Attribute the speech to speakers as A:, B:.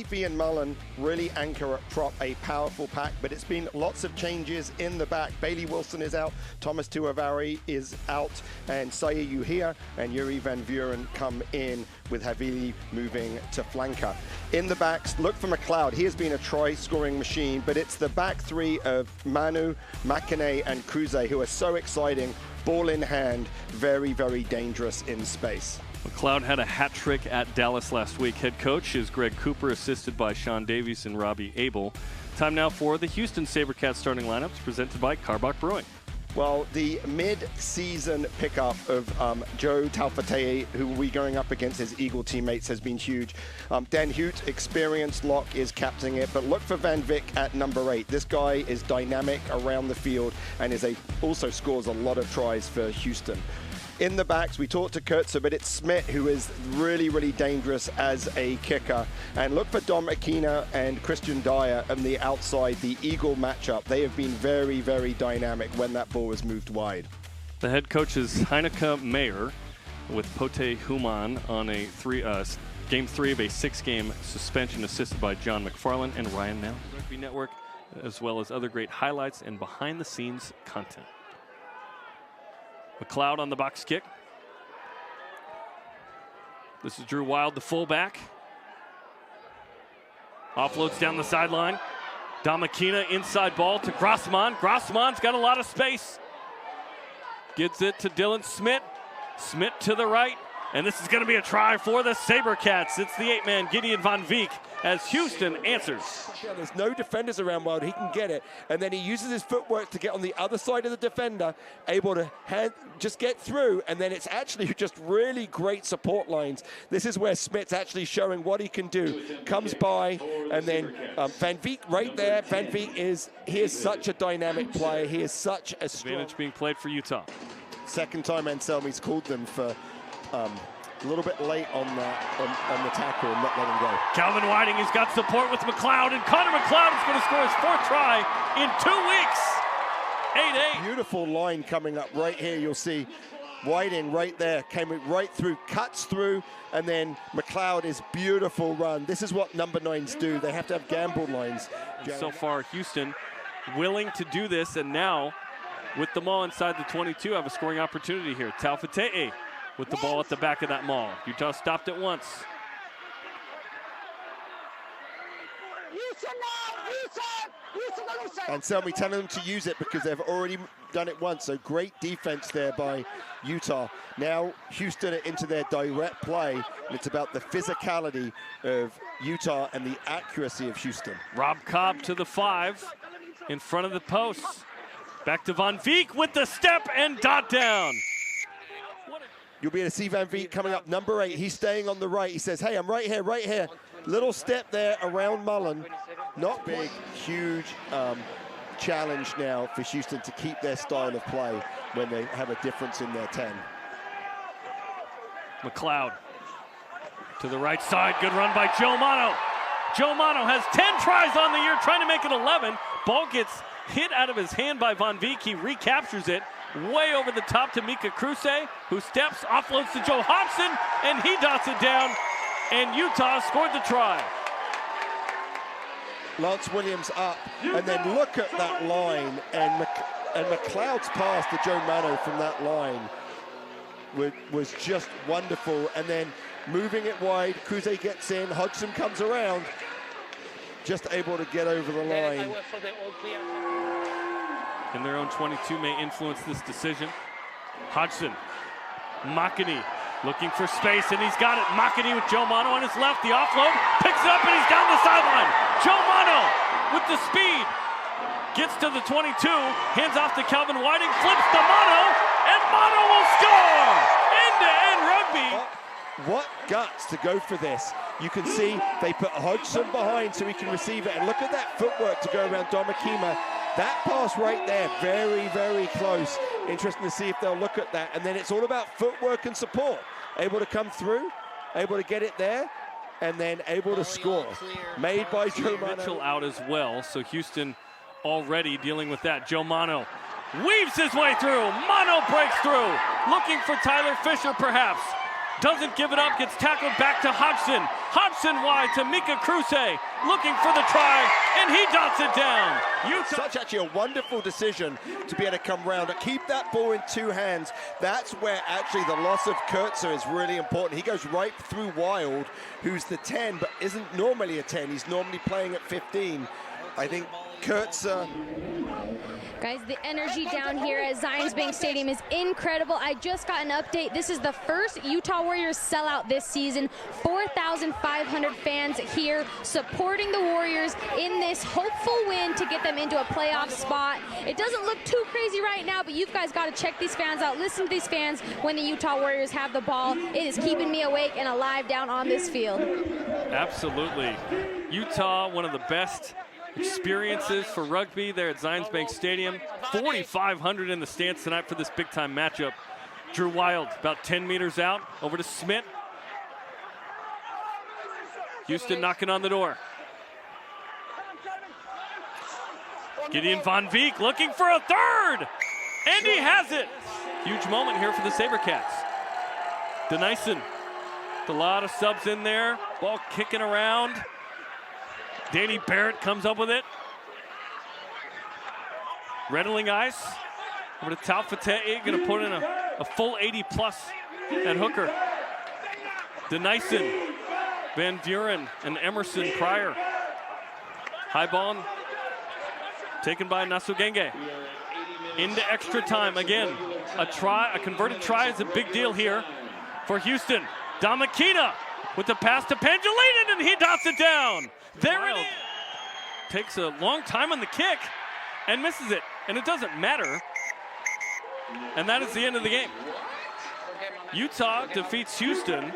A: Murphy and Mullen really anchor at prop, a powerful pack, but it's been lots of changes in the back. Bailey Wilson is out, Thomas Tuavari is out, and Saya Uhia and Yuri Van Vuren come in with Havili moving to flanker. In the backs, look for McLeod. He has been a try-scoring machine, but it's the back three of Manu, Makane, and Cruze who are so exciting, ball in hand, very, very dangerous in space.
B: McLeod had a hat trick at Dallas last week. Head coach is Greg Cooper, assisted by Sean Davies and Robbie Abel. Time now for the Houston SaberCats starting lineups, presented by Karbach Brewing.
A: Well, the mid-season pickup of Joe Taufete'e, who will be going up against his Eagle teammates, has been huge. Dan Hoot, experienced lock, is captaining it, but look for Van Vick at number 8. This guy is dynamic around the field and also scores a lot of tries for Houston. In the backs, we talked to Kurtzer, but it's Smith who is really, really dangerous as a kicker. And look for Dom Aquina and Christian Dyer on the outside, the Eagle matchup. They have been very, very dynamic when that ball was moved wide.
B: The head coach is Heineke Mayer with Pote Human on a game 3 of a 6-game suspension, assisted by John McFarland and Ryan Nell. Rugby Network, as well as other great highlights and behind-the-scenes content. McLeod on the box kick. This is Drew Wild, the fullback. Offloads down the sideline. Dom Aquina inside ball to Grossman. Grossman's got a lot of space. Gives it to Dylan Smith. Smith to the right. And this is going to be a try for the SaberCats. It's the 8-man Gideon Van Veek as Houston answers.
C: There's no defenders around Wild. He can get it. And then he uses his footwork to get on the other side of the defender, able to just get through. And then it's actually just really great support lines. This is where Smith's actually showing what he can do. Comes by, and then Van Veek right there. Van Veek he is such a dynamic player. He is such a strong...
B: Advantage being played for Utah.
A: Second time Anselmi's called them for a little bit late on the tackle and not let him go.
B: Calvin Whiting has got support with McLeod, and Connor McLeod is going to score his 4th try in 2 weeks. 8-8.
A: Beautiful line coming up right here. You'll see Whiting right there, came right through, cuts through, and then McLeod is beautiful run. This is what number 9s do. They have to have gamble lines.
B: So far, Houston willing to do this, and now with the maul inside the 22, have a scoring opportunity here. Taufete'e with the ball at the back of that maul. Utah stopped it once.
A: And Selmy telling them to use it because they've already done it once. So great defense there by Utah. Now Houston are into their direct play, and it's about the physicality of Utah and the accuracy of Houston.
B: Rob Cobb to the 5 in front of the posts. Back to Van Veek with the step and dot down.
A: You'll be able to see Van Veek coming up, number 8. He's staying on the right. He says, hey, I'm right here, right here. Little step there around Mullen. Not big, huge challenge now for Houston to keep their style of play when they have a difference in their 10.
B: McLeod to the right side. Good run by Joe Mano. Joe Mano has 10 tries on the year, trying to make it 11. Ball gets hit out of his hand by Van Veek. He recaptures it. Way over the top to Mika Cruze, who steps, offloads to Joe Hobson, and he dots it down, and Utah scored the try.
A: Lance Williams up, and then look at that line, and McLeod's pass to Joe Mano from that line was just wonderful, and then moving it wide, Cruze gets in, Hodgson comes around, just able to get over the line.
B: In their own 22 may influence this decision. Hodgson, Makane looking for space, and he's got it. Makane with Joe Mano on his left. The offload, picks it up, and he's down the sideline. Joe Mano with the speed. Gets to the 22, hands off to Calvin Whiting, flips to Mano, and Mano will score! End-to-end rugby.
A: What guts to go for this. You can see they put Hodgson behind so he can receive it, and look at that footwork to go around Dom Aquina. That pass right there, very, very close. Interesting to see if they'll look at that. And then it's all about footwork and support. Able to come through, able to get it there, and then able to score. Made by Joe Mano.
B: Mitchell out as well, so Houston already dealing with that. Joe Mano weaves his way through. Mano breaks through. Looking for Tyler Fisher, perhaps. doesn't give it up, gets tackled back to Hodgson. Hodgson wide to Mika Kruse, looking for the try, and he dots it down.
C: Such actually a wonderful decision to be able to come round and keep that ball in two hands. That's where actually the loss of Kurtzer is really important. He goes right through Wild, who's the 10, but isn't normally a 10. He's normally playing at 15. I think Kurtzer...
D: Guys, the energy down here at Zions Bank Stadium is incredible. I just got an update. This is the first Utah Warriors sellout this season. 4,500 fans here supporting the Warriors in this hopeful win to get them into a playoff spot. It doesn't look too crazy right now, but you guys got to check these fans out. Listen to these fans when the Utah Warriors have the ball. It is keeping me awake and alive down on this field.
B: Absolutely. Utah, one of the best experiences for rugby there at Zions Bank Stadium. 4,500 in the stands tonight for this big-time matchup. Drew Wild about 10 meters out, over to Smith. Houston knocking on the door. Gideon Von Veek looking for a third, and he has it. Huge moment here for the SaberCats. Denison, a lot of subs in there, ball kicking around. Danny Barrett comes up with it. Reddling ice. Over to Taufete'e, gonna put in a full 80 plus at hooker. Denison, Van Buren, and Emerson Pryor. High ball taken by Nasugenge. Into extra time again. A converted try is a big deal here for Houston. Damakina with the pass to Pangilinan, and he dots it down. There it is. Takes a long time on the kick and misses it, and it doesn't matter. And that is the end of the game. Utah defeats Houston